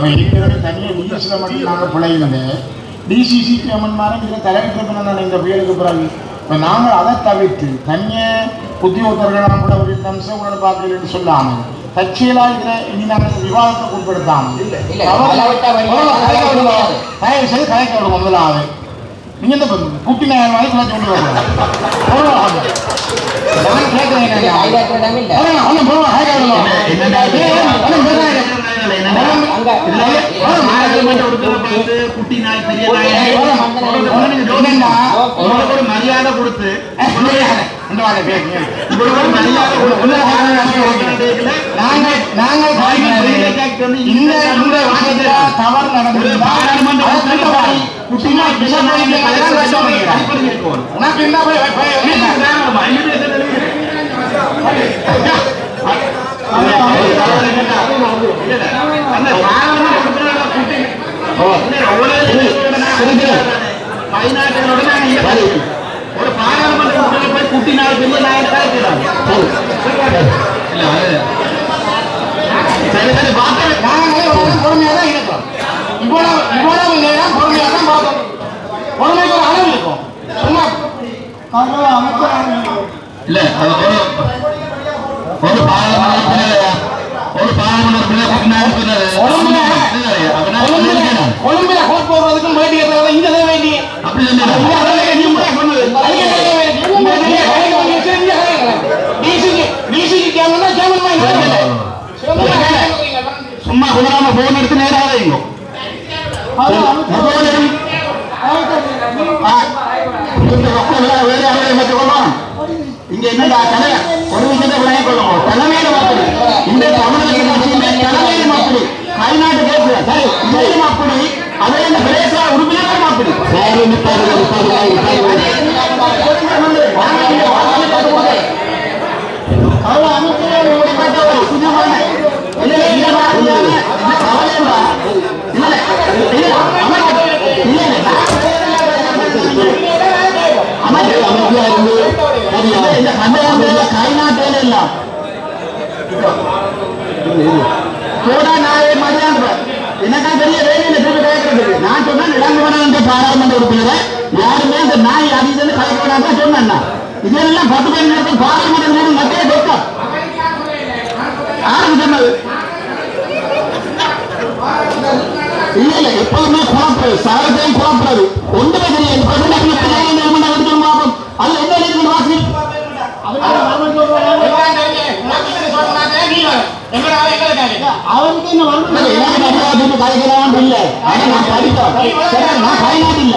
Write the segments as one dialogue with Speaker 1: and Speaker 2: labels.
Speaker 1: இருக்கிறது தனியாக டிசியில் மட்டும் நாங்கள் பிழையுமே டிசிசி சேமன்மாரும் இதில் தலையிட்டு நான் இந்த புயலுக்கு பிறகு இப்போ நாங்கள் அதை தவிர்த்து தனியாக உத்தியோகத்தர்களாம் கூட ஒரு அம்சம் கூட பார்க்கலன்னு சொல்லாமல் தற்செயலாக இருக்கிற இனி நாங்கள் விவாதத்தை உட்படுத்தாமல் தயவு செய்து கலைக்க விடுவோம் முதலாவது நீங்கள் இந்த குட்டி நாயர் மாதிரி கிளச்சி கொண்டு வரணும் நான் கேட்குறேன் குட்டி நாய் பெரிய ஒரு மரியாதை கொடுத்து தவறு நடந்து உனக்கு என்ன ஒரு பாராளுமன்ற போய் குட்டி நாள் பெரிய நாயர் கலைக்கிறாங்க பொறுமையாக தான் இருக்கும் இவ்வளவு நேரம் பொறுமையாக தான் பார்க்கணும் பொறுமைக்கு ஒரு அளவு இருக்கும் சும்மா இல்ல ஒரு கொழும்புல கோட் போடுறதுக்கும் வேண்டிய இங்க வேண்டி அப்படி சும்மா குதிராம போன் எடுத்து நேராக இங்க என்னடா கலை ஒரு விஷயத்தை விளைய கொள்ளும் தலைமையில மாப்பிடு இந்த தமிழக தலைமையில மாப்பிடு கைநாட்டு கேட்கிற சரி இதையும் மாப்பிடு அதே இந்த பிரதேச உறுப்பினர் மாப்பிடு கைநாட்டேல எல்லாம் எனக்கா பெரிய வேலையில திருப்பி கேட்கறதுக்கு நான் சொன்னேன் இளங்குமரன் பாராளுமன்ற உறுப்பினரை யாருமே இந்த நாய் அதிசயம் கலைக்கூடாது சொன்னேன் இதெல்லாம் 10 மணி நேரத்தில் பாராளுமன்ற நேரம் மத்திய டொக்கம் யாருக்கு சொன்னது இல்ல இல்ல எப்போதுமே குழப்பது சகலத்தையும் குழப்பது ஒன்றுமே தெரியாது பார்ப்போம் அதுல என்ன இருக்கு வாசி அவருக்கு கலைக்கிறான் இல்ல நான் படித்தேன் நான் கைநாட்டு இல்ல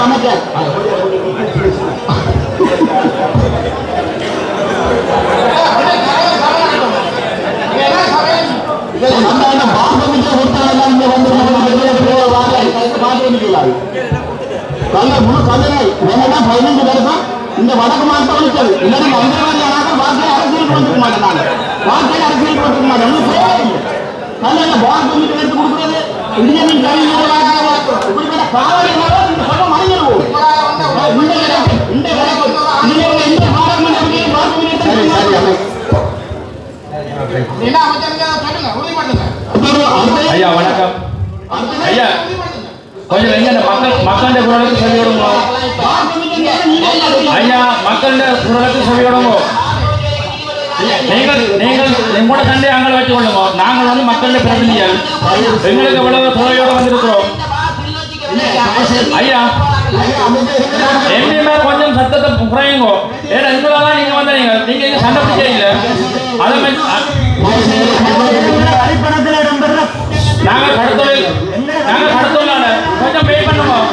Speaker 1: அமைச்சர் இந்த வடக்கு மாவட்டம் அளித்தது இல்லைன்னா மந்திரவாதியாக வார்த்தையை அரசியல் கொடுத்துக்க மாட்டேன் வார்த்தையை அரசியல் கொடுத்துக்க மாட்டேன் கல்ல பார் கமிட்டி எடுத்து கொடுக்குறது இந்தியன் இப்படிப்பட்ட காவல் மனிதர்கள்
Speaker 2: ஐயா வணக்கம் ஐயா கொஞ்சம் எங்க மக்களுடைய குரலுக்கு சொல்லி விடுங்க ஐயா மக்களுடைய குரலுக்கு சொல்லி விடுங்க நீங்கள் எங்களோட சண்டை அங்கே வச்சு கொள்ளுங்க நாங்கள் வந்து மக்களுடைய பிரதிநிதிகள் எங்களுக்கு எவ்வளவு துறையோட வந்திருக்கிறோம் ஐயா எப்பயுமே கொஞ்சம் சத்தத்தை குறையுங்க ஏன்னா எங்களாதான் நீங்க வந்து நீங்க சண்டை பிடிக்கல அதை நாங்க கடத்தொழில் கொஞ்சம் பே பண்ணுவோம்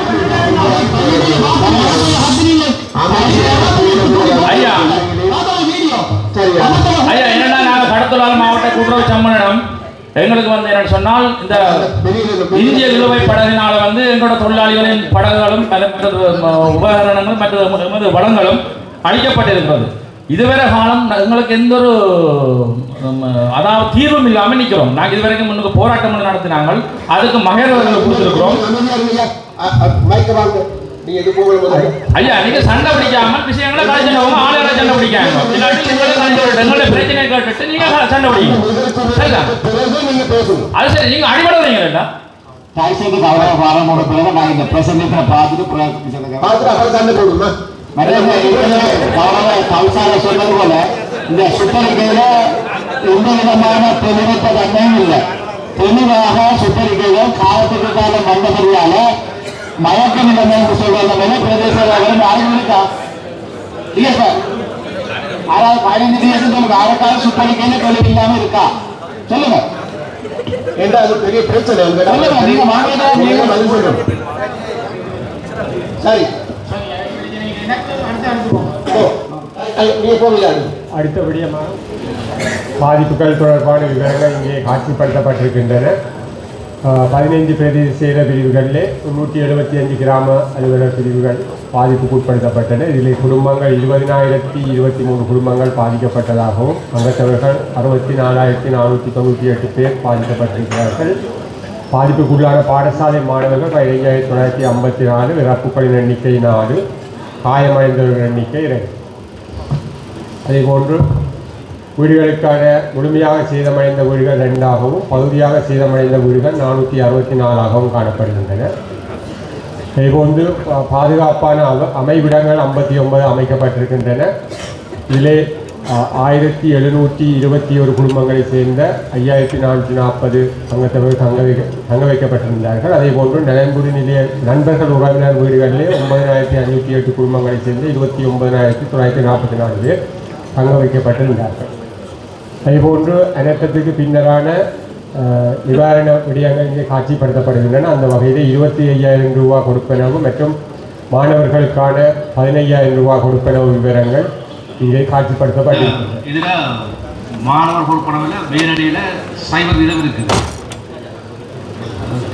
Speaker 2: ஐயா ஐயா என்னன்னா நாங்க கடத்தொழில் மாவட்ட கூட்டுறவு சம்மேளனம் எங்களுக்கு வந்து என்ன சொன்னால் இந்த இந்திய இழுவை படகினால வந்து எங்களோட தொழிலாளிகளின் படகுகளும் உபகரணங்களும் மற்ற வளங்களும் அழிக்கப்பட்டிருக்கிறது. இதுவரை காலம் எங்களுக்கு எந்த ஒரு அதாவது தீர்வும் இல்லாமல் நிற்கிறோம். நாங்கள் இதுவரைக்கும் முன்னுக்கு போராட்டம் நடத்தினாங்க, அதுக்கு மகேரவர்கள் கொடுத்துருக்கிறோம்.
Speaker 3: நீ எது போக
Speaker 2: ஐயா நீங்க சண்டை பிடிக்காம விஷயங்களை கலைச்சவங்க ஆளுகளை சண்டை பிடிக்காங்க இல்லாட்டி எங்களுடைய பிரச்சனை கேட்டுட்டு நீங்க சண்டை பிடிக்கணும் சரிதான்
Speaker 3: நீங்க பேசணும்
Speaker 2: அது சரி நீங்க அடிபடுறீங்களா
Speaker 4: தாய்சேதுக்கு அவ்வளவு வாரமோட பிறகு நான் இந்த பிரசங்கத்தை பார்த்துட்டு
Speaker 3: அவர் சண்டை போடுமா
Speaker 4: கவுசார சொன்னது போல இந்த சுற்றறிக்கையில எந்த விதமான தெளிவற்ற தன்மையும் இல்லை. தெளிவாக சுற்றறிக்கைகள் காலத்துக்கு காலம் வந்தபடியால மயக்க நிலைமை என்று சொல்ற பிரதேச யாரும் இருக்கா இல்லையா சார்? அதாவது 15 தேசத்துக்கு ஆரக்கால சுற்றறிக்கையில தெளிவு இல்லாம இருக்கா சொல்லுங்க.
Speaker 3: ஏண்டா அது பெரிய பிரச்சனை
Speaker 4: சொல்லுங்க நீங்க மாநில
Speaker 3: சரி
Speaker 5: அடுத்தபடியாக பாதிப்புகள் தொடர்பான விவரங்கள் இங்கே காட்சிப்படுத்தப்பட்டிருக்கின்றன. 15 பிரதேச செயல பிரிவுகளிலே 175 கிராம அலுவலர் பிரிவுகள் பாதிப்புக்கு உட்படுத்தப்பட்டன. இதில் குடும்பங்கள் 20,023 குடும்பங்கள் பாதிக்கப்பட்டதாகவும் அங்கத்தவர்கள் 64,498 பேர் பாதிக்கப்பட்டிருக்கிறார்கள். பாதிப்புக்குள்ளான பாடசாலை மாணவர்கள் 15,954, இறப்புகளின் எண்ணிக்கை 4, காயமடைந்தவர்கள் எண்ணிக்கை 2. அதேபோன்று வீடுகளுக்கான முழுமையாக சேதமடைந்த வீடுகள் 2ஆகவும் பகுதியாக சேதமடைந்த வீடுகள் 464ஆகவும் காணப்படுகின்றன. இதேபோன்று பாதுகாப்பான அமைவிடங்கள் 59 அமைக்கப்பட்டிருக்கின்றன. இதிலே 1,721 குடும்பங்களை சேர்ந்த 5,440 அங்கத்தவர்கள் தங்க வைக்கப்பட்டிருந்தார்கள். அதேபோன்று நலன்புரி நிலைய நண்பர்கள் உறவினர் வீடுகளிலே 9,508 குடும்பங்களை சேர்ந்த 29,944 பேர் தங்க வைக்கப்பட்டிருந்தார்கள். அதேபோன்று அனர்த்தத்துக்கு பின்னரான நிவாரண விடயங்கள் இங்கே காட்சிப்படுத்தப்படுகின்றன. அந்த வகையில் 25,000 ரூபா கொடுப்பனவு மற்றும் மாணவர்களுக்கான 15,000 ரூபா கொடுப்பனவு விவரங்கள் இங்கே காட்சிப்படுத்தப்பட்டிருக்கின்றன.
Speaker 6: இதில் மாணவர் கொடுப்பனவில் வேலடியில் சைபர் விதம் இருக்குது.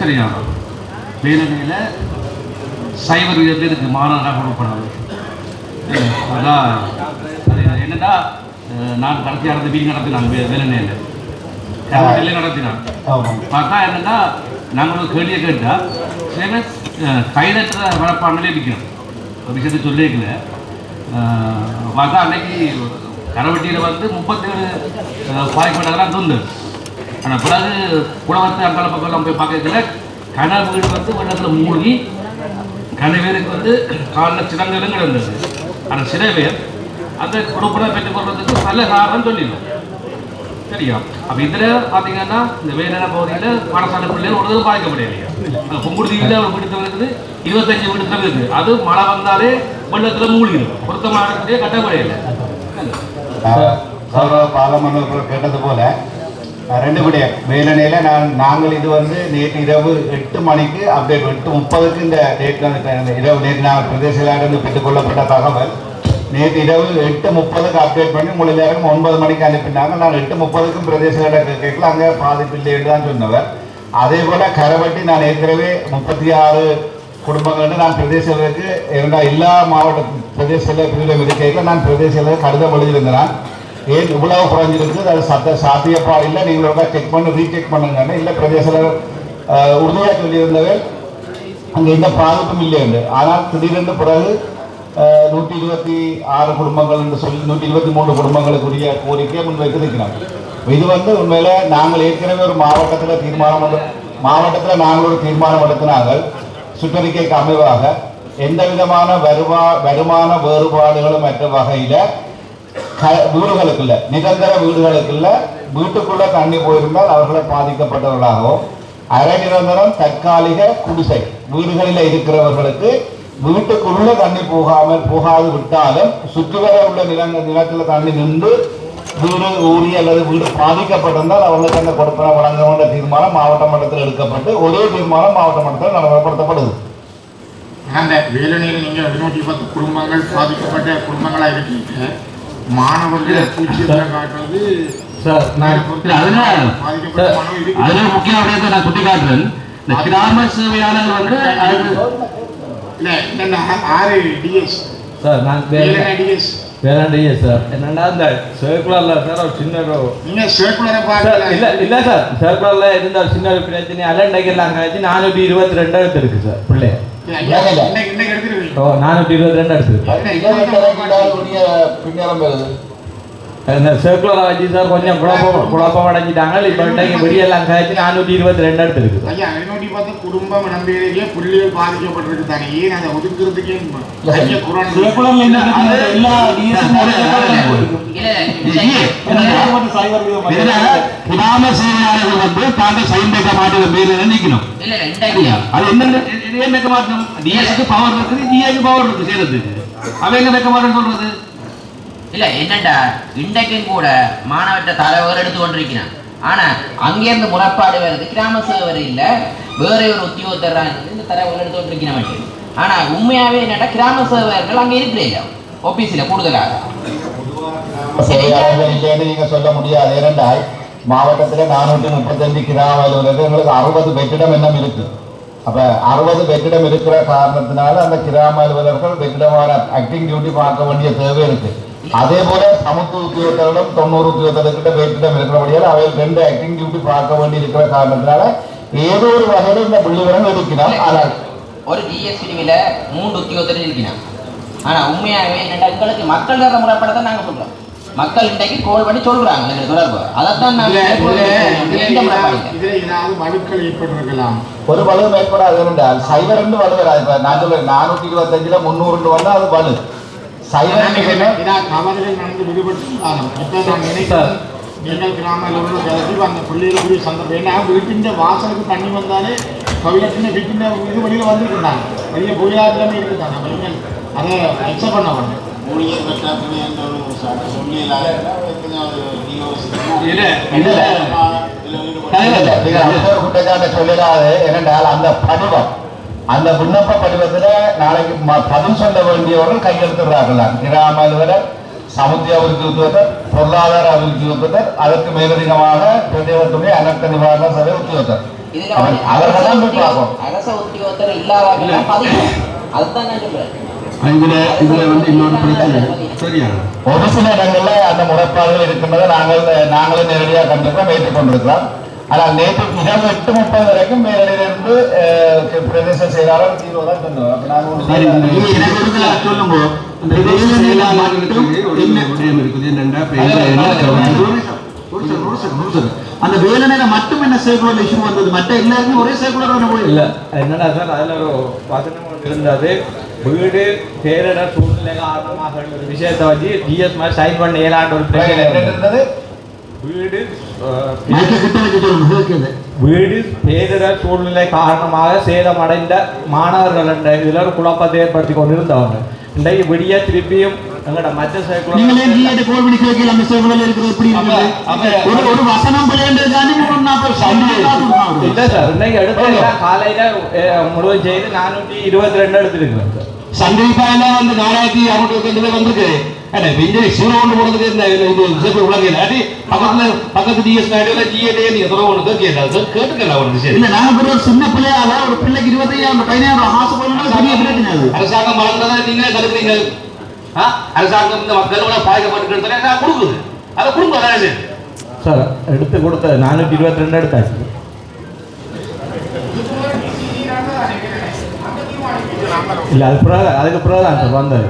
Speaker 6: சரியா? வேலடியில் சைபர் விதத்தில் இருக்குது மாணவராக கொடுப்பனவு. அதான் என்னன்னா நான் கடைசியாக நடந்த மீன் நடத்தினான் வேலனையில் நடத்தினான். பார்த்தா என்னன்னா நாங்கள் ஒரு கேள்வியை கேட்டால் சில கைதற்ற வளர்ப்பாண்டிலே இருக்கிறோம். விஷயத்தை சொல்லிக்கல பார்த்தா அன்னைக்கு கரவட்டியில் வந்து 37 பாதிக்கப்பட்டதெல்லாம் தோணுது. ஆனால் பிறகு குளவத்து அங்காள பக்கம் போய் பார்க்கறதுல கன வீடு வந்து வெள்ளத்தில் மூழ்கி கனவேருக்கு வந்து காலில் சிறங்களும் கிடந்தது. ஆனால் சில பேர் அந்த கொடுப்பனை பெற்றுக்கொள்றதுக்கு நல்ல காரணம் சொல்லிடணும். சரியா? அப்போ இதில் பார்த்தீங்கன்னா இந்த வேலன பகுதியில் பாடசாலை பிள்ளைகள் ஒரு தடவை பாதிக்கப்படையிலையா? அந்த பொங்குடுதியில் ஒரு வீடு இருக்குது, 25 வீடு இருக்குது. அது மழை வந்தாலே வெள்ளத்தில் மூழ்கிடும். பொருத்தமாக கட்டப்படையில
Speaker 4: பாலமன்ற கேட்டது போல 2 விடயம் வேலனையில் நாங்கள் இது வந்து நேற்று இரவு 8 மணிக்கு அப்டேட் 8:30க்கு இந்த டேட்டில் இரவு நேற்று நாங்கள் பிரதேசத்திலிருந்து பெற்றுக்கொள்ளப்பட்ட தகவல் நேற்று இரவு 8:30க்கு அப்டேட் பண்ணி உங்களை நேரம் 9 மணிக்கு அனுப்பினாங்க. நான் 8:30க்கும் பிரதேசத்தில் கேட்கல, அங்கே பாதிப்பு இல்லைன்னு தான் சொன்னவர். அதே போல் கரவட்டி நான் ஏற்கனவே 36 குடும்பங்கள்னு நான் பிரதேசத்துக்கு எல்லா மாவட்ட பிரதேசத்தில் பிரிவில் இருக்கையில் நான் பிரதேசத்தில் கடிதம் எழுதியிருந்தேன். ஏன் இவ்வளவு குறைஞ்சிருக்கு, அது சாத்தியப்பா இல்லை, நீங்களோட செக் பண்ணி ரீசெக் பண்ணுங்கன்னு. இல்லை பிரதேசத்தில் உறுதியாக சொல்லியிருந்தவர் அங்கே எந்த பாதிப்பும் இல்லை என்று. ஆனால் திடீரென்று பிறகு 126 குடும்பங்கள் என்று சொல்லி 123 குடும்பங்களுக்குரிய கோரிக்கையை முன்வைத்திருக்கிறாங்க. இது வந்து உண்மையில நாங்கள் ஏற்கனவே ஒரு மாவட்டத்தில் நாங்கள் ஒரு தீர்மானம் எடுத்தினார்கள். சுற்றறிக்கைக்கு அமைவாக எந்த விதமான வருமான வேறுபாடுகளும் மற்ற வகையில் வீடுகளுக்குள்ள நிரந்தர வீடுகளுக்குள்ள வீட்டுக்குள்ள தண்ணி போயிருந்தால் அவர்களை பாதிக்கப்பட்டவர்களாகவும், அரை நிரந்தரம் தற்காலிக குடிசை வீடுகளில் இருக்கிறவர்களுக்கு வீட்டுக்குள்ள தண்ணி போகாது விட்டாலும் சுற்றுவர உள்ள நிலத்தில் தண்ணி நின்று வீடு ஊறி அல்லது வீடு பாதிக்கப்பட்டிருந்தால் அவர்களுக்கு அந்த கொடுப்பனை வழங்க வேண்டிய தீர்மானம் மாவட்ட மட்டத்தில் எடுக்கப்பட்டு ஒரே தீர்மானம் மாவட்ட மட்டத்தில் நடைமுறைப்படுத்தப்படுது.
Speaker 1: அந்த வேலனையில் நீங்கள் 210 குடும்பங்கள் பாதிக்கப்பட்ட குடும்பங்களாக இருக்கீங்க. மாணவர்களை பூச்சியில் காட்டுறது
Speaker 6: அதுல முக்கிய விடயத்தை நான் சுட்டி காட்டுறேன். இந்த கிராம சேவையாளர் வந்து
Speaker 2: சார் நான் வேளாண்டிஎஸ் சார் என்னன்னா இந்த சர்க்குலர்ல சார் ஒரு சின்ன இல்லை சார் சர்க்குலர்ல இருந்த ஒரு சின்ன பிரச்சனை அலண்டைக்கெல்லாம் கழிச்சு 422 இருக்கு சார் பிள்ளைய 422 எடுத்துருக்கு.
Speaker 3: பின்னரம் வருது
Speaker 2: இந்த சர்க்குலர் வச்சு சார் கொஞ்சம் குழப்பம் அடைஞ்சிட்டாங்க. இப்போ இன்றைக்கு வெளியெல்லாம் கழிச்சு 422 எடுத்துருக்கு.
Speaker 1: ஐயா 510 குடும்பம் நம்பிக்கையே புள்ளிகள் பாதிக்கப்பட்டிருக்கு தானே, ஏன் அதை ஒதுக்குறதுக்கே
Speaker 6: கிராம சேவையாளர்கள் வந்து தாங்கள் சைன் வைக்க மாட்டேன் மேல நினைக்கணும். அது என்ன வைக்க மாட்டோம், டிஎஸ்க்கு பவர் இருக்குது, டிஏக்கு பவர் இருக்கு செய்யறதுக்கு. அவங்க வைக்க மாட்டேன்னு சொல்றது
Speaker 7: இல்ல என்னண்டா இன்றைக்கும் கூட மாணவற்ற தலைவர் எடுத்து கொண்டிருக்கிறான். ஆனா அங்கிருந்து முறைப்பாடு வருது, கிராம சேவர் இல்ல வேற ஒரு உத்தியோகத்தர் இந்த தலைவர் எடுத்து கொண்டிருக்கிறேன். ஆனா உண்மையாவே என்னடா கிராம சேவகர்கள் அங்க இருக்கிறீங்க ஆபீஸ்ல கூடுதலாக
Speaker 4: நீங்க சொல்ல முடியாது. ஏனென்றால் மாவட்டத்துல 435 கிராம அலுவலர்கள் எங்களுக்கு 60 வெற்றிடம் என்ன இருக்கு. அப்ப 60 வெற்றிடம் இருக்கிற காரணத்தினால அந்த கிராம அலுவலர்கள் வெற்றிடமான ஆக்டிங் டியூட்டி பார்க்க வேண்டிய தேவை இருக்கு. அதே போல சமத்துவ உத்தியோகத்தர்களும் 90 உத்தியோகத்தர்கிட்ட வெற்றிடம் இருக்கிறபடியால் அவைகள் 2 ஆக்டிங் டியூட்டி பார்க்க வேண்டி இருக்கிற காரணத்தினால ஏதோ ஒரு வகையில் இந்த புள்ளிவிவரம் எடுக்கிறார். ஆனால்
Speaker 7: ஒரு ஜிஎஸ்டிவில 3 உத்தியோகத்தர் இருக்கிறான். ஆனா உண்மையாகவே என்னடா எங்களுக்கு மக்கள் தர முறைப்படத்தை நாங்க சொல்றோம். மக்கள் இன்றைக்கு கோல் பண்ணி சொல்றாங்க எங்களுக்கு தொடர்பு. அதைத்தான்
Speaker 1: இதுல ஏதாவது வலுக்கள் ஏற்பட்டிருக்கலாம்.
Speaker 4: ஒரு வலுவும் ஏற்படாது. என்றால் சைவர் என்று வலுவராது. இப்ப நான் சொல்ல 425ல 300 வந்தா அது வலு.
Speaker 1: தவறுகள் நடந்து விடுபட்டு நீங்கள் கிராம அலுவலர்கள் அந்த பிள்ளைகளுக்குரிய சந்தர்ப்பம் ஏன்னா வீட்டின் வாசலுக்கு தண்ணி வந்தாலே கவிழத்தின வீட்டின் இது வழியில் வந்துருக்குறாங்க. வெளியே புயலாக இருக்குதாங்க. நீங்கள் அதை அக்செப்ட் பண்ண வேணும். ஊழியர் பற்றாக்குறை என்ற ஒரு
Speaker 4: குற்றச்சாட்டை சொல்லலாது. ஏனென்றால் அந்த படிவம் அந்த விண்ணப்ப படிவத்துல நாளைக்கு பதில் சொல்ல வேண்டியவர்கள் கையெழுத்துறார்கள். கிராம அலுவலர், சமுத்திய அபிவிருத்தி உத்தியோகத்தர், பொருளாதார அபிவிருத்தி உத்தியோகத்தர், அதற்கு மேலதிகமாக பிரதேசத்துடைய அனர்த்த நிவாரண சபை உத்தியோகத்தர். அவர்கள்தான் பார்ப்போம்.
Speaker 7: அரச உத்தியோகத்தர் இல்லாத அதுதான் நான் சொல்றேன்.
Speaker 6: இதுல வந்து இன்னொரு பிரச்சனை சரியா,
Speaker 4: ஒரு சில இடங்கள்ல அந்த முறைப்பாடுகள் இருக்கின்றதை நாங்களே நேரடியாக கண்டிருக்கிறோம், ஏற்றுக்கொண்டிருக்கிறோம். ஆனால் நேற்று இரவு 8:30 வரைக்கும் மேலிருந்து பிரதேச செயலாளர் 0 தான் சொன்னார்.
Speaker 6: சொல்லுங்க அந்த வேலையில மட்டும் என்ன சர்க்குலர் இஷ்யூ வந்தது, மற்ற எல்லாருக்கும் ஒரே சர்க்குலர்
Speaker 2: இல்ல என்னடா சார் அதுல ஒரு வசனம் இருந்தது, வீடு பேரிடர் சூழ்நிலை காரணமாக ஒரு விஷயத்தை வச்சு டிஎஸ் மாதிரி சைன் பண்ண இயலாண்ட ஒரு பிரச்சனை இருந்தது. வீடு பேரிடர் சூழ்நிலை காரணமாக சேதமடைந்த மாணவர்கள் என்ற இதில் ஒரு குழப்பத்தை ஏற்படுத்தி கொண்டிருந்தவங்க இன்றைக்கு விடிய திருப்பியும் எங்களோட மற்ற சைக்குலர்
Speaker 6: இல்ல
Speaker 2: சார் இன்னைக்கு எடுத்து காலையில முழுவதும் செய்து 422 எடுத்துருக்கிறோம் சார்.
Speaker 6: சண்டிகாயில வந்து 4622 வந்திருக்கு. சின்ன பிள்ளையால ஒரு பிள்ளைக்கு 25,000 அரசாங்கம் வழங்குறதா நீங்களே தடுக்கிறீங்க. அரசாங்கம் இந்த மக்களோட பாதிக்கப்பட்டு கொடுக்குது, அதை கொடுங்க
Speaker 2: சார். எடுத்து கொடுத்தது 422 எடுத்தாச்சு. இல்ல அது அதுக்கு பிறகு தான் சார் வந்தது.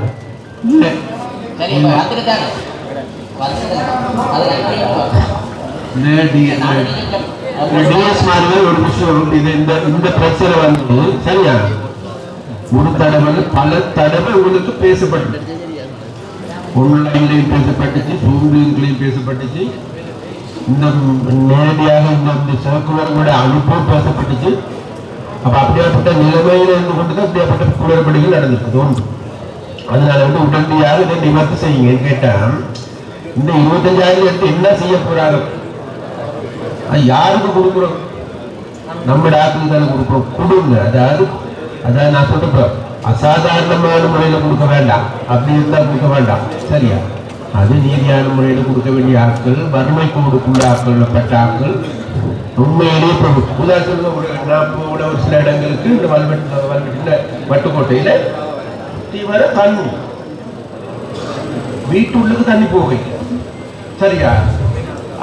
Speaker 3: ஒரு விஷயம் இந்த பிரச்சனை வந்து சரியா ஒரு தடவை பல தடவை உங்களுக்கு பேசப்பட்டு ஆன்லைன்லையும் பேசப்பட்டுச்சு, ஜூம்லையும் பேசப்பட்டுச்சு, இந்த நேரடியாக இந்த சர்க்குலர்களோட அனுப்பவும் பேசப்பட்டுச்சு. அப்ப அப்படியாப்பட்ட நிலைமையில இருந்து கொண்டுதான் அப்படியாப்பட்ட குளறுபடிகள் நடந்திருக்கு ஒன்று. அதனால வந்து உடனடியாக இதை நிவர்த்தி செய்யுங்க. கேட்டா இந்த 25,000 எடுத்து என்ன செய்ய போறாங்க, யாருக்கு கொடுக்குறோம், நம்ம டாக்டருக்கு தானே கொடுக்குறோம், கொடுங்க. அதாவது நான் சொல்றேன், அசாதாரணமான முறையில கொடுக்க வேண்டாம், அப்படி இருந்தா கொடுக்க வேண்டாம் சரியா. அது நீதியான முறையில கொடுக்க வேண்டிய ஆட்கள், வறுமை கோடுக்குள்ள ஆட்கள்ப்பட்ட ஆட்கள் உண்மையிலேயே உதாரணம் ஒரு சில இடங்களுக்கு இந்த வட்டுக்கோட்டையில தீவிர தண்ணி வீட்டுள்ளுக்கு தண்ணி போக சரியா.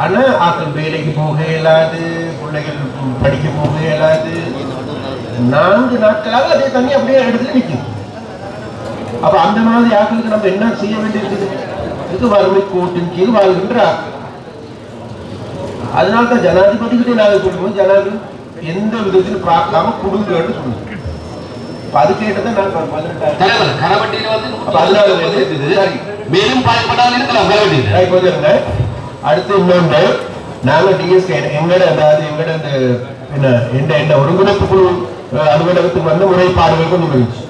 Speaker 3: ஆனா ஆக்கள் வேலைக்கு போக இயலாது, பிள்ளைகள் படிக்க போக இயலாது. 4 நாட்களாக அதே தண்ணி அப்படியே இடத்துல நிற்கும். அப்ப அந்த மாதிரி ஆட்களுக்கு நம்ம என்ன செய்ய வேண்டியிருக்குது? இது வறுமை கோட்டின் கீழ் வாழ்கின்றார். அதனால்தான் ஜனாதிபதிகிட்டே நாங்கள் சொல்லுவோம், ஜனாதிபதி எந்த விதத்திலும் பார்க்காம கொடுங்கன்னு சொல்லுவோம். அது கேட்டதான் நான் 18,000
Speaker 6: கரவட்டியில மேலும் பாதிக்கப்பட்டாலும் இருக்கலாம் கரவட்டியில.
Speaker 3: அடுத்து இன்னொன்று, நாங்க டிஎஸ்கே எங்கட அதாவது எங்கட இந்த என்ன ஒருங்கிணைப்பு குழு அலுவலகத்துக்கு வந்து முறைப்பாடுகள் கொஞ்சம் இருந்துச்சு.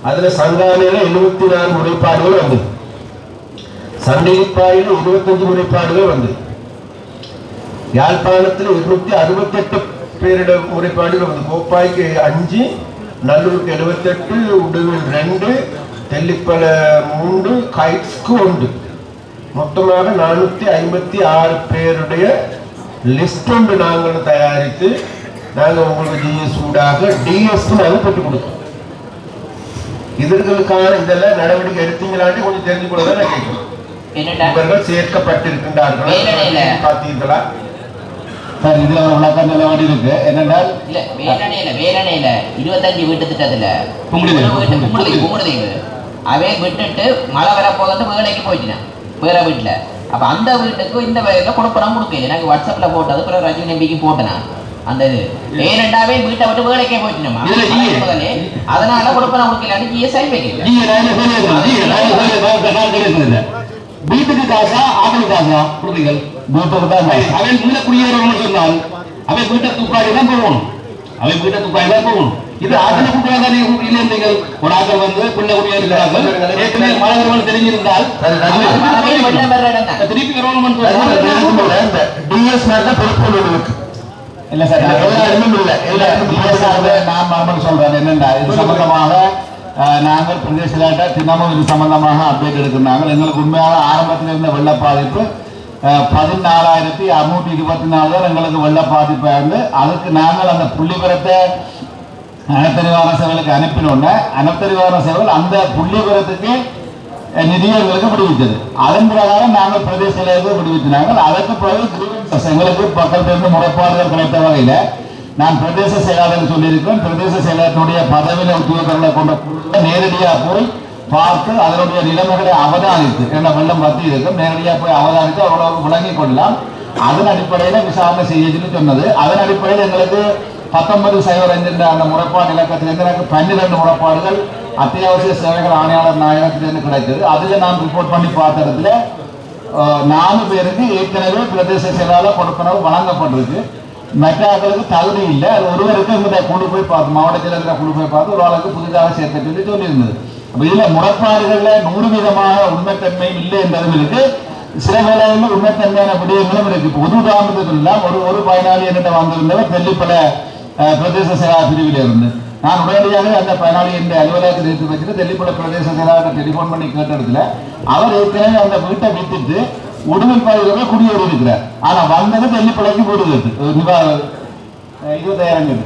Speaker 3: அதுல சங்காலையில 74 முறைப்பாடுகள் வந்தது, சண்டைப்பாயில 25 முறைப்பாடுகள் வந்தது, யாழ்ப்பாணத்தில் 268 பேரிட முறைப்பாடுகள் வந்து, கோப்பாய்க்கு 5, நல்லூருக்கு 78, உடுவில் 2, தெல்லிப்பல 3, கைட்ஸ்க்கு 1, மொத்தமாக 456 பேருடைய லிஸ்ட் ஒன்று நாங்கள் தயாரித்து நாங்கள் உங்களுக்கு டிஎஸ் ஊடாக டிஎஸ்க்கு நாங்கள் பெற்றுக் கொடுத்தோம். இதற்கான இதெல்லாம் நடவடிக்கை எடுத்தீங்களான்னு கொஞ்சம் தெரிஞ்சு கூட தான் நான் கேட்கிறேன். இவர்கள் சேர்க்கப்பட்டிருக்கின்றார்கள் பார்த்தீர்களா?
Speaker 4: சார் இதுல ஒரு விளக்கம் சொல்ல வேண்டி இருக்கு. என்னென்றால்
Speaker 7: இல்ல வேலனையில 25 வீட்டு திட்டத்துல குமுடுதீவு அவே விட்டுட்டு மழை வர போகிறது வேலைக்கு போயிட்டேன் வேற வீட்டுல. அப்ப அந்த வீட்டுக்கு இந்த வேலையில கொடுப்பனம் கொடுக்கல. எனக்கு வாட்ஸ்அப்ல போட்டது பிறகு ரஜினி நம்பிக்கு போட்டேன் அந்த இது. ஏனெண்டாவே வீட்டை விட்டு வேலைக்கே போயிட்டேன், அதனால கொடுப்பனம் கொடுக்கலான்னு ஜிஎஸ்ஐ வைக்கல.
Speaker 6: வீட்டுக்கு காசா ஆக்கள் காசா கொடுத்தீங்க? வீட்டுக்கு தான். அவன் உள்ள குடியேறணும்னு சொன்னால் அவன் வீட்டை துப்பாக்கி தான் போகணும், அவன் வீட்டை துப்பாக்கி தான் போகணும். இது ஆக்களை கூப்பிடாத இல்லைங்க. ஒரு ஆக்கள் வந்து பிள்ளை குடியேறுகிறார்கள், ஏற்கனவே மாணவர்கள் தெரிஞ்சிருந்தால் திருப்பி வரணும்.
Speaker 4: இல்ல சார், நான் மறுபடியும் சொல்றேன் என்னென்னா, இது சம்பந்தமாக நாங்கள் பிரதேச தினமும் இது சம்பந்தமாக அப்டேட் எடுக்கிறாங்க. எங்களுக்கு உண்மையாக ஆரம்பத்தில் இருந்த வெள்ள பாதிப்பு 14,624 தான் எங்களுக்கு வெள்ள பாதிப்பு இருந்து, அதுக்கு நாங்கள் அந்த புள்ளிவிவரத்தை அனர்த்த நிவாரண சேவைகளுக்கு அனுப்பினோன்னே அனர்த்த நிவாரண சேவைகள் அந்த புள்ளிவிவரத்துக்கு நிதியை எங்களுக்கு விடுவித்தது. அதன் பிரகாரம் நாங்கள் பிரதேச செயலகத்தை விடுவித்தினாங்க. அதற்கு பிறகு எங்களுக்கு மக்களிடமிருந்து முறைப்பாடுகள் கிடைத்த வகையில் நான் பிரதேச செயலாளர் சொல்லியிருக்கேன். பிரதேச செயலாளர்களுடைய பதவியில் உத்தியோகங்களை கொண்ட நேரடியாக போய் பார்த்து அதனுடைய நிலைமைகளை அவதானித்து, என்ன வெள்ளம் பற்றி இருக்கும், நேரடியாக போய் அவதானித்து அவ்வளவு விளங்கி கொள்ளலாம். அதன் அடிப்படையில் விசாரணை செய்யணும்னு சொன்னது. அதன் அடிப்படையில் எங்களுக்கு 19/05 அந்த முறைப்பாடு இலக்கத்திலிருந்து எனக்கு 12 முறைப்பாடுகள் அத்தியாவசிய சேவைகள் ஆணையாளர் நாயகத்திலிருந்து கிடைத்தது. அதில் நான் ரிப்போர்ட் பண்ணி பார்த்த இடத்துல 4 பேருக்கு ஏற்கனவே பிரதேச செயலாளர் கொடுப்பனவு வழங்கப்பட்டிருக்கு. மற்றவர்களுக்கு தகுதி இல்லை. அது ஒருவருக்கு இந்த குழு போய் பார்த்து, மாவட்ட செயலர் குழு போய் பார்த்து ஒரு ஆளுக்கு புதிதாக சேர்க்க சொல்லி சொல்லியிருந்தது. அப்போ இதில் முறைப்பாடுகளில் 100% உண்மைத்தன்மையும் இல்லை என்பதும் இருக்கு, சில வேலைகளில் உண்மைத்தன்மையான விடயங்களும் இருக்கு. இப்போ உதாரணத்துக்குலாம் ஒரு பயனாளி என்னிட்ட வந்திருந்தவர் தெல்லிப்பல பிரதேச செயலாளர் பிரிவில் இருந்து நான் உடனடியாக அந்த பயனாளி என்ற அலுவலகத்தில் எடுத்து வச்சுட்டு தெல்லிப்பல பிரதேச செயலாளர் டெலிஃபோன் பண்ணி கேட்ட இடத்துல அவர் ஏற்கனவே அந்த வீட்டை விட்டுட்டு உடுவில் பகுதியில் குடியேறி இருக்கிறார். ஆனா வந்தது தெல்லிப்பலைக்கு வீடு கேட்டு 20,000 கேட்டு.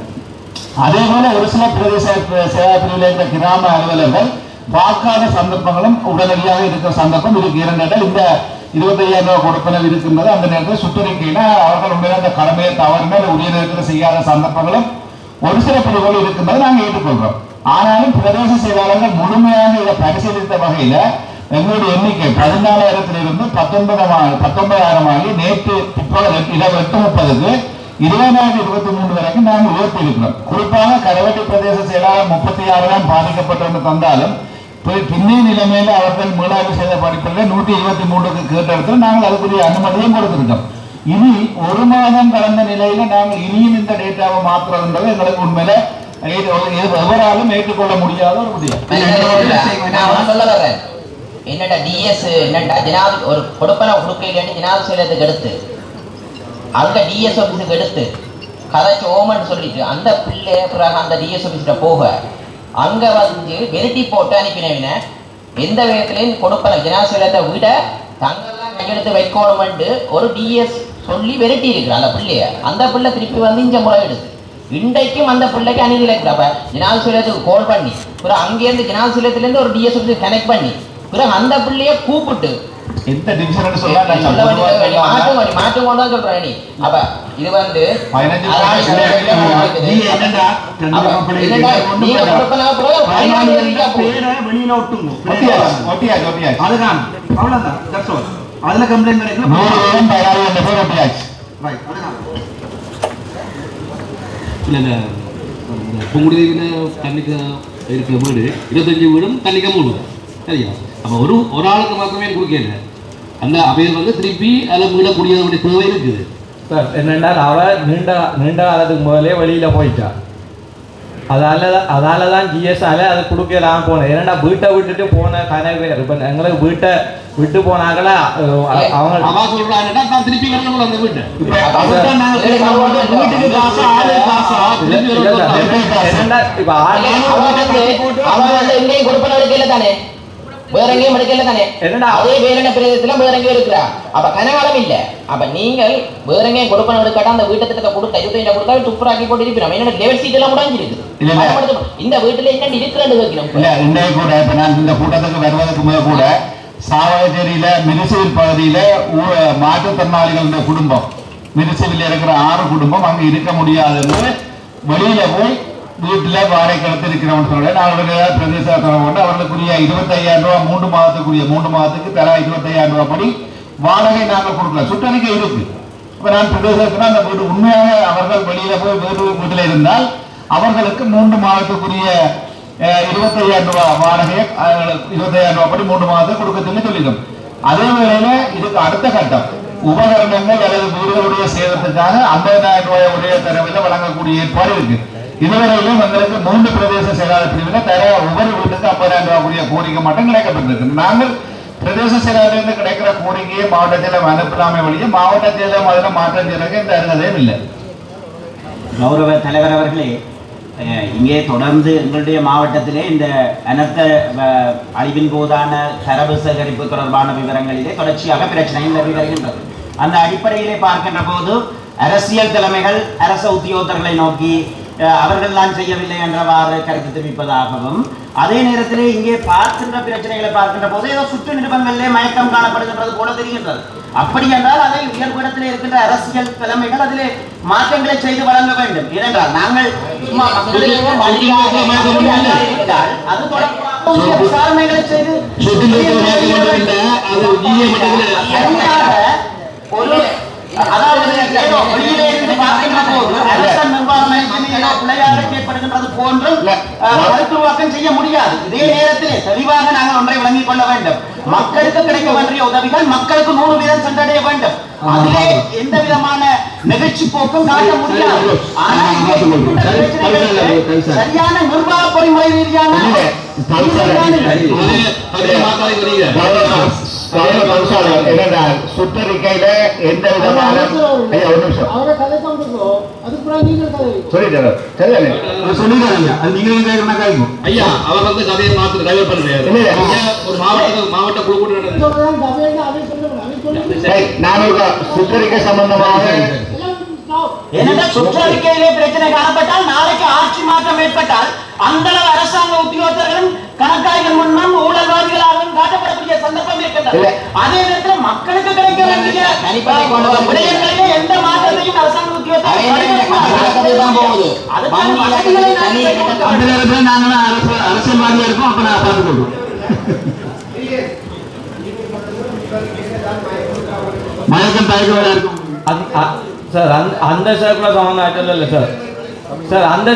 Speaker 4: அதே போல ஒரு சில பிரதேச சேவா பிரிவில் இருக்கிற கிராம அலுவலர்கள் பார்க்காத சந்தர்ப்பங்களும் உடனடியாக இருக்கிற சந்தர்ப்பம் இருக்கு. 2 இடங்கள் இந்த 25,000 ரூபாய் கொடுப்பனவு இருக்கின்றது. அந்த நேரத்தில் சுற்றறிக்கையில அவர்கள் உண்மையில அந்த கடமையை தவறுகள் உரிய நேரத்தில் செய்யாத சந்தர்ப்பங்களும் ஒரு சில பிரிவுகள் இருக்கின்றது நாங்கள் ஏற்றுக்கொள்கிறோம். ஆனாலும் பிரதேச செயலாளர்கள் முழுமையாக இதை பரிசீலித்த வகையில எங்களுடைய எண்ணிக்கை 14,000 19,000 ஆகி நேற்று 8:30 2023 வரைக்கும் நாங்கள் உயர்த்தி இருக்கிறோம். குறிப்பாக கரவட்டி பிரதேச செயலாளர் 36 தான் பாதிக்கப்பட்டு தந்தாலும் பின்னே நிலைமையில அவர்கள் மீளாய்வு செய்த படிப்பில் 123க்கு கேட்ட இடத்துல நாங்கள் அதுக்குரிய அனுமதியும் கொடுத்திருக்கோம். இனி 1 மாதம் கடந்த நிலையில நாங்கள் இனியும் இந்த டேட்டாவை மாற்றுறதுன்றது எங்களுக்கு உண்மையில எவராலும் ஏற்றுக்கொள்ள முடியாத ஒரு முடியும்.
Speaker 7: என்னடா டிஎஸ் என்னடா ஜனாதி ஒரு கொடுப்பன கொடுக்கையிலேன்னு ஜனாதி செயலத்துக்கு எடுத்து அங்க டிஎஸ் ஆபீஸுக்கு எடுத்து கதைச்சு ஓமன்னு சொல்லிட்டு அந்த பிள்ளை பிறகு அந்த டிஎஸ் ஆபீஸ்கிட்ட போக அங்க வந்து வெரைட்டி போட்டு அனுப்பினவின எந்த விதத்திலையும் கொடுப்பன ஜனாதி செயலத்தை விட தங்கெல்லாம் கையெழுத்து வைக்கணும்னு ஒரு டிஎஸ் சொல்லி வெரைட்டி இருக்கிற அந்த பிள்ளைய. அந்த பிள்ளை திருப்பி வந்து இங்க முறையிடுது. இன்றைக்கும் அந்த பிள்ளைக்கு அநீதி இருக்கிறப்ப ஜனாதி செயலத்துக்கு கால் பண்ணி பிறகு அங்கேருந்து ஜனாதி செயலத்திலேருந்து ஒரு டிஎஸ் ஆபீஸுக்கு கனெக்ட் பண்ணி பிறகு அந்த பிள்ளைய கூப்பிட்டு
Speaker 4: எந்த டிவிஷன் சொல்ல
Speaker 7: மாற்றம் கொண்டு சொல்றேன் நீ. அப்ப இது வந்து
Speaker 4: 15
Speaker 6: வெளியில ஒட்டுங்க
Speaker 4: ஒட்டியாச்சு
Speaker 6: அதுதான் அவ்வளவுதான். அதுல கம்ப்ளைண்ட் கிடைக்கல. இல்ல இந்த பொங்குடியில தண்ணிக்க இருக்கிற வீடு 25 வீடும் தண்ணிக்க மூடும் சரியா. அப்ப ஒரு ஆளுக்கு மாத்திரமே கொடுக்கல. அந்த அவையில் வந்து திருப்பி அதில் வீட குடியேற தேவை இருக்குது
Speaker 8: சார். என்னென்றால் அவள் நீண்ட காலத்துக்கு முதலே வெளியில் போயிட்டா. அதால தான் ஜிஎஸ்ஆல அது கொடுக்கலாம் போனேன். ஏன்னா வீட்டை விட்டுட்டு போன கனவு பேர் இப்போ எங்களுக்கு வீட்டை விட்டு போனாங்களா அவங்க
Speaker 6: திருப்பி அந்த வீட்டை
Speaker 7: வேற எங்கேயும் எடுக்கல தானே. அதே வேலன பிரதேசத்துல வேற எங்கேயும் இருக்கிறா. அப்ப கனகாலம் இல்ல. அப்ப நீங்கள் வேற எங்கேயும் கொடுப்பன எடுக்காட்டா அந்த வீட்டு திட்டத்தை கொடுத்தா 25 கொடுத்தா துப்புராக்கி போட்டு இருப்போம். என்னோட லெவல் சீட் எல்லாம் முடிஞ்சிருக்கு. இந்த வீட்டுல என்ன இருக்கிறது வைக்கணும்.
Speaker 4: இல்ல இன்னைக்கு கூட இப்ப நான் இந்த கூட்டத்துக்கு வருவதற்கு முதல் கூட சாவகச்சேரியில மிருசுவில் பகுதியில மாற்றுத்திறனாளிகள் குடும்பம் மிருசுவில் இருக்கிற 6 குடும்பம் அங்க இருக்க முடியாதுன்னு வெளியில போய் வீட்டுல வாடகை இருக்கிறவங்க சொல்ல நாங்கள் பிரதேச கொண்டு அவர்களுக்குரிய 25,000 ரூபாய் 3 மாதத்துக்குரிய 3 மாதத்துக்கு தலா 25,000 ரூபாய் படி வாடகை நாங்கள் கொடுக்கலாம். சுற்றறிக்கை இருக்கு. இப்ப நான் பிரதேசத்துல அந்த வீடு உண்மையாக அவர்கள் வெளியில போய் வேறு வீட்டுல இருந்தால் அவர்களுக்கு 3 மாதத்துக்குரிய 25,000 ரூபாய் வாடகையை 25,000 ரூபாய் படி 3 மாதத்தை கொடுக்கணும்னு சொல்லிடும். அதே வேளையில இதுக்கு அடுத்த கட்டம் உபகரணங்கள் அல்லது வீடுகளுடைய சேதத்துக்காக 50,000 ரூபாய் உடைய தரவில் வழங்கக்கூடிய ஏற்பாடு இருக்கு. இதுவரையிலும் எங்களுக்கு 3 பிரதேச செயலாளர் பிரிவில் தர ஒவ்வொரு வீட்டுக்கு 50,000 ரூபாய் கோரிக்கை மட்டும் கிடைக்கப்பட்டிருக்கு. நாங்கள் பிரதேச செயலாளர் கிடைக்கிற கோரிக்கையை மாவட்ட செயலம் அனுப்பலாமே வழியே மாவட்ட செயலம் அதில் மாற்றம் செய்யறதுக்கு இந்த அருகதையும் இல்லை.
Speaker 9: கௌரவ தலைவர் அவர்களே, இங்கே தொடர்ந்து எங்களுடைய மாவட்டத்திலே இந்த அனர்த்த அழிவின் போதான தரவு சேகரிப்பு தொடர்பான விவரங்களிலே தொடர்ச்சியாக பிரச்சனை நிலவி வருகின்றது. அந்த அடிப்படையிலே பார்க்கின்ற போது அரசியல் தலைமைகள் அரச உத்தியோகத்தர்களை நோக்கி அவர்கள் தான் செய்யவில்லை என்றவாறு கருத்து தெரிவிப்பதாகவும், அதே நேரத்திலே இங்கே பார்க்கின்ற பிரச்சனைகளை பார்க்கின்ற போது ஏதோ சுற்று நிருபங்களிலே மயக்கம் காணப்படுகின்றது போல தெரிகின்றது. அப்படி என்றால் அதை உயர்பீடத்தில் இருக்கின்ற அரசியல் தலைமைகள் அதிலே மாற்றங்களை செய்து வழங்க வேண்டும். ஏனென்றால் நாங்கள் அது தொடர்பாக விசாரணைகளை செய்து ஒரு செய்ய முடியாது. இதே நேரத்தில் தெளிவாக நாங்கள் ஒன்றை விளங்கிக் கொள்ள வேண்டும். மக்களுக்கு கிடைக்க வேண்டிய உதவிகள் மக்களுக்கு 100% சென்றடைய வேண்டும். அதிலே எந்த விதமான நிகழ்ச்சி போக்கும் காட்ட முடியாது. சரியான நிர்வாக பொறிமுறை ரீதியான
Speaker 4: சுற்றறிக்கையில எந்த விதமான
Speaker 6: ஐயா அவர் வந்து கதையை மாற்ற டைவர்ட் பண்றாரு. ஒரு மாவட்ட குழு
Speaker 4: நான் சுற்றறிக்கை சம்பந்தமாக
Speaker 9: சுற்றறிக்கையிலே பிரச்சனை காணப்பட்டால் நாளைக்கு ஆட்சி மாற்றம் ஏற்பட்டால் அந்த அரசாங்க உத்தியோகத்தர்களும் கணக்காய்கள் முன்னும் ஊழல்வாதிகளாகவும் காட்டப்படக்கூடிய சந்தர்ப்பம் இருக்கின்றது. அதே நேரத்தில் மக்களுக்கு கிடைக்க வேண்டிய விடயங்களிலே எந்த மாற்றத்தையும் அரசாங்க உத்தியோகத்தர்கள்
Speaker 4: அரசியல்வாதியா இருக்கும். அப்ப நான் பார்த்துக்கொள்வோம். மயக்கம் தயக்கம் இருக்கும்
Speaker 8: சார். அந்த சர்க்குலர் சம்பந்தம் சொல்லல சார். சார் அந்த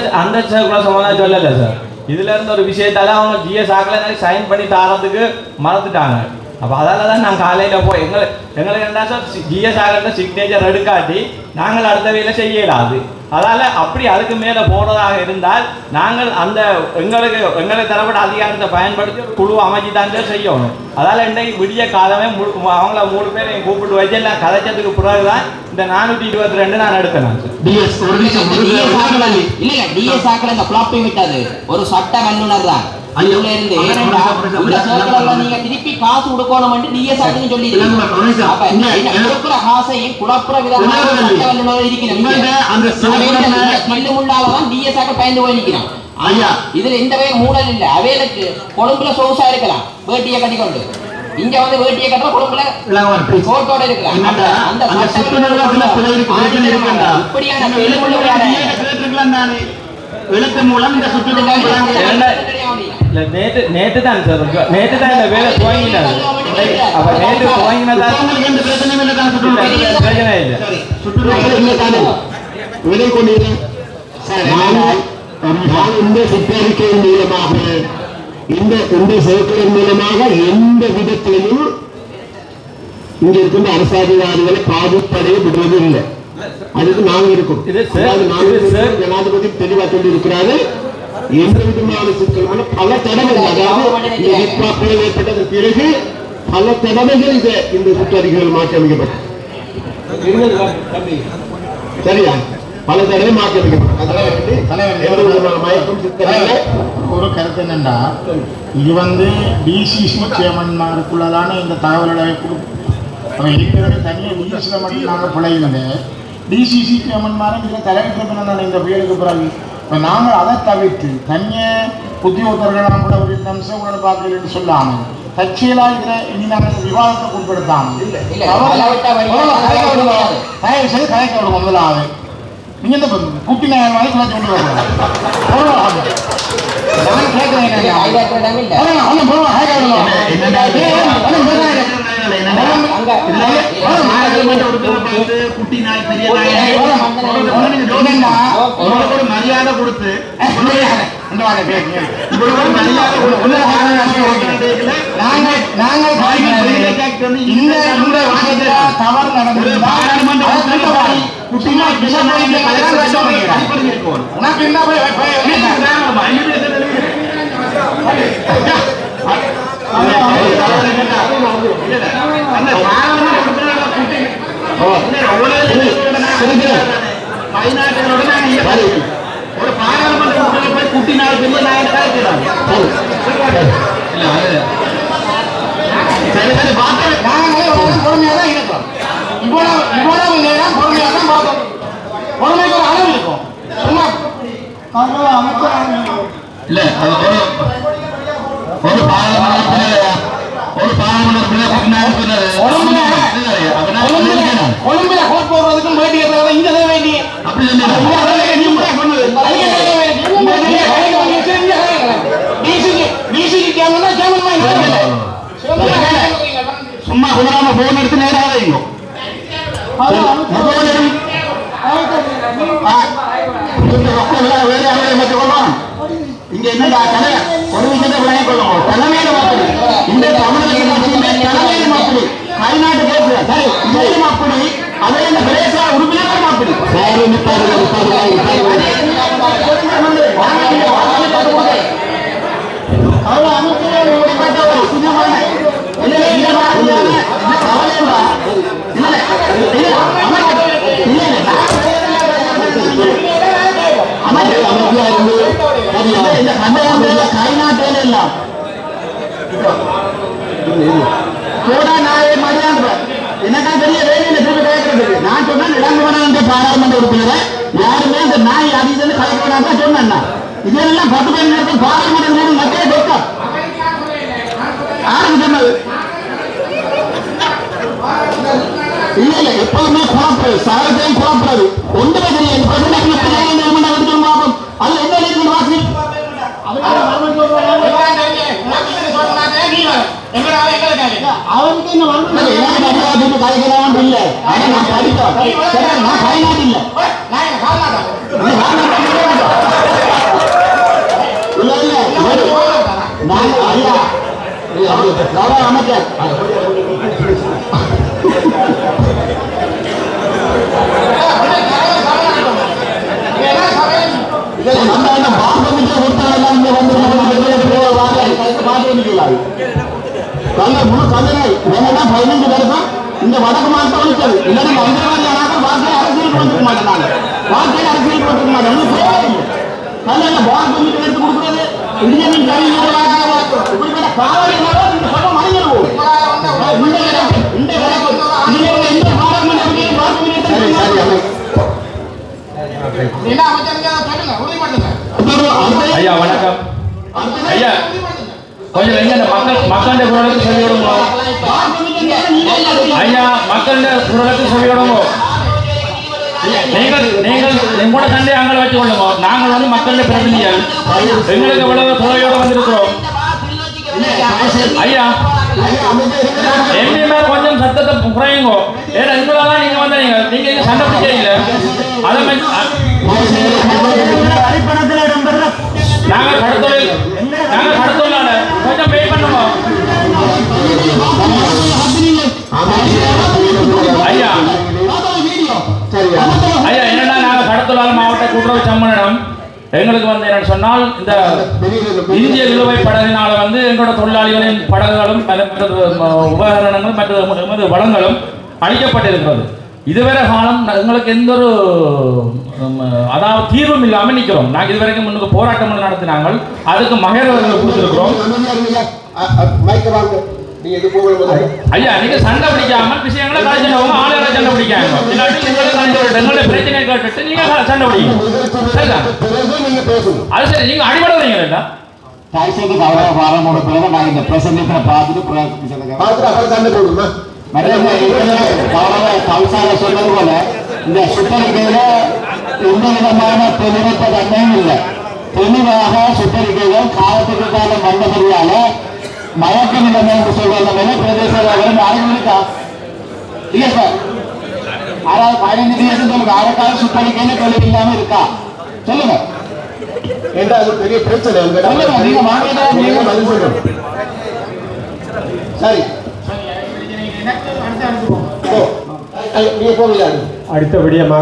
Speaker 8: சர்க்குலர் சம்பந்தம் சொல்லல சார். இதுல இருந்து ஒரு விஷயத்தால அவங்க ஜிஎஸ் ஆக்கல சைன் பண்ணி தாரத்துக்கு மறந்துட்டாங்க. அப்போ அதால தான் நாங்கள் காலையில் போய் எங்களுக்கு என்ன சார் ஜிஎஸ் ஆகிறத சிக்னேச்சர் எடுக்காட்டி நாங்கள் அடுத்த வேலை செய்யலாது. அதால் அப்படி அதுக்கு மேலே போகிறதாக இருந்தால் நாங்கள் அந்த எங்களுக்கு தரப்பட்ட அதிகாரத்தை பயன்படுத்தி ஒரு குழு அமைச்சு தான் செய்யணும். அதால் இன்றைக்கு விடிய காலமே அவங்கள 3 பேரையும் கூப்பிட்டு வச்சு எல்லாம் கதைச்சதுக்கு பிறகு தான் இந்த 422 நான் எடுத்தேன் சார்.
Speaker 7: ஒரு சட்ட வல்லுநர் தான் திருப்பி காசு கொடுக்கணும் சொல்லி காசையும் குழப்புற விதமாக பயந்து போய் நிற்கிறான். இதுல எந்த வகை மூடல் இல்லை. அவைகளுக்கு கொழும்புல சொகுசா இருக்கலாம், வேட்டியை கட்டிக்கொண்டு இங்க வந்து வேட்டியை கட்டுற குடும்பல கோட்டோட இருக்கலாம் அந்த இப்படியான
Speaker 9: எழுத்து மூலம் இந்த
Speaker 8: நேற்று தான் சார் நேற்று தான் இந்த வேலை துவங்கினது அப்ப நேற்று துவங்கினதா பிரச்சனை இல்லை
Speaker 3: விலை கொண்டிருக்கிறேன் இந்த சுற்றறிக்கையின் மூலமாக இந்த செயற்கையின் மூலமாக எந்த விதத்திலையும் இங்க இருக்கின்ற அரசாதிகாரிகளை பாதிப்படைய விடுவது இல்லை. அதுக்கு நாங்க இருக்கோம். ஜனாதிபதி தெளிவா சொல்லி இருக்கிறாரு. எந்த விதமான சிக்கல்களும் பல தடவைகள் அதாவது ஏற்பட்டதற்கு பிறகு பல தடவைகள் இந்த சுற்றறிக்கைகள் மாற்றி அமைக்கப்பட்டது. சரியா பல தடவை மாற்றி
Speaker 1: ஒரு கருத்து என்னண்டா இது வந்து டிசிசி சேர்மன்மாருக்குள்ளதான இந்த தகவல்களை இருக்கிறது தனியாக நியூஸில் மட்டும் நாங்கள் பிழையினது டிசிசி சேர்மன்மாரும் இதில் தலையிட்டிருக்கணும் இந்த புயலுக்கு பிறகு இப்போ நாங்கள் அதை தவிர்த்து தனியாக உத்தியோகத்தர்களாம் கூட ஒரு அம்சம் கூட பார்க்கலன்னு சொல்லாமல் தற்செயலாக இதில் இனி நாங்கள் விவாதத்தை உட்படுத்தாமல் தயவு செய்து கலைக்க விடுவோம் முதலாவது நீங்க இந்த குட்டி நாயர் மாதிரி குழந்தை கொண்டு வரணும் நான் கேட்கிறேன் மரியாதை கொடுத்து தவறு ஒரு பாராளுமன்ற போய் குட்டி நாள் பெரிய நாயன் கலைக்கிறாங்க பொறுமையா தான் இருக்கும் இவ்வளவு நேரம் பொறுமையா தான் பார்க்கணும் பொறுமைக்கு ஒரு அளவு இருக்கும் சும்மா இல்ல ஒரு கொழும்புல கோட் போடுறதுக்கும் வேண்டிய இங்க வேண்டி அப்படி சும்மா குதிராம போன் எடுத்து நேராக இங்க என்னடா கலை ஒரு விஷயத்தை விளங்கிக் கொள்ளும் தலைமையில மாப்பிடி இந்த தமிழகத்தின் தலைமையில மாப்பிடி கைநாட்டு கேட்கிற சரி இதையும் மாப்பிடி அதே இந்த பிரதேச உறுப்பினர்கள் மாப்பிடி கைநாட்டில எல்லாம் என்னக்கா பெரிய வேலையில திருப்பி கேட்கறதுக்கு நான் சொன்னேன் இளங்குவன பாராளுமன்ற உறுப்பினரை யாருமே இந்த நாய் அதிக கலைக்கணும் சொன்னேன் இதெல்லாம் 10 மணி நேரத்தில் பாராளுமன்ற நேரம் மக்களே டொக்கம் யாருக்கு சொன்னது இல்ல இல்ல எப்போதுமே குழப்பது சாரத்தையும் குழப்பது ஒன்றுமே தெரியாது பார்ப்போம் அதுல என்ன இருக்கு வாசி அவருக்கு கலைக்கிறான் இல்ல நான் படிப்பேன் நான் கைநாட்டு இல்ல இல்ல இல்ல நான் ஐயா அமைச்சர் முழு கல்லணை என்னன்னா 15 வருஷம் இந்த வடக்கு மாவட்டம் ஒழிச்சது இல்லைன்னா ஹைதராபாத் வாழ்க்கை அரசியலுக்கு வந்துக்க மாட்டேன் வாழ்க்கை அரசியலுக்கு வந்துக்க மாட்டேன் கல்லணை பால் கமிட்டி எடுத்து கொடுக்குறது இந்தியன் இப்படிப்பட்ட காவல் மனிதர் இந்த
Speaker 2: ஐயா வணக்கம் ஐயா கொஞ்சம் எங்க மக்களுடைய குரலுக்கு சொல்லி விடுங்க ஐயா, மக்களுடைய குரலுக்கு சொல்லி விடுங்க. நீங்கள் உங்களோட சண்டை அங்கே வச்சு கொள்ளுங்க. நாங்கள் வந்து மக்களுடைய பிரதிநிதிகள், எங்களுக்கு எவ்வளவு துறையோடு வந்திருக்கிறோம். ஐயா எம்பி மேல கொஞ்சம் சத்தத்தை குறையுங்க. ஏன்னா எங்களாதான் நீங்க வந்து நீங்க சண்டை பிடிக்கல. அதை நாங்க கடத்தொழிலான கொஞ்சம் பே பண்ணுவோம். ஐயா ஐயா என்னன்னா நாங்க கடத்தொழிலாளர் மாவட்ட கூட்டுறவு சம்மேளனம் எங்களுக்கு வந்து என்னன்னு சொன்னால் இந்த இந்திய இழுவை படகினால வந்து எங்களோட தொழிலாளிகளின் படகுகளும் உபகரணங்களும் மற்ற வளங்களும் அழிக்கப்பட்டிருக்கிறது. இதுவரை காலம் எங்களுக்கு எந்த ஒரு அதாவது தீர்வும் இல்லாமல் நிற்கிறோம். நாங்கள் இதுவரைக்கும் முன்னுக்கு போராட்டம் நடத்தினாங்க. அதுக்கு மகேரவர்கள் கொடுத்துருக்கிறோம். ஐயா நீங்க சண்டை பிடிக்காமல் விஷயங்களை கலைச்சினவங்க ஆளுகளை சண்டை பிடிக்காங்க. எங்களுடைய பிரச்சனை கேட்டுட்டு நீங்க சண்டை பிடிக்கணும். சரிதான், அது சரி. நீங்க அடிபடுறீங்களா?
Speaker 1: சொன்னது போல இந்த சுற்றறிக்கையில எந்த விதமான தெளிவற்ற தன்மையும் இல்லை. தெளிவாக சுற்றறிக்கைகள் காலத்துக்கு காலம் வந்தபடியால மயக்க நிலைமை என்று சொல்வதன் மேல பிரதேச இருக்கா இல்ல சார்? 15 சொல்லுங்க, ஆரக்கால சுற்றறிக்கையில தெளிவு இல்லாம இருக்கா சொல்லுங்க. அது பெரிய பிரச்சனை. நீங்க பதில் சொல்லுங்க. சரி
Speaker 5: அடுத்தபடியாக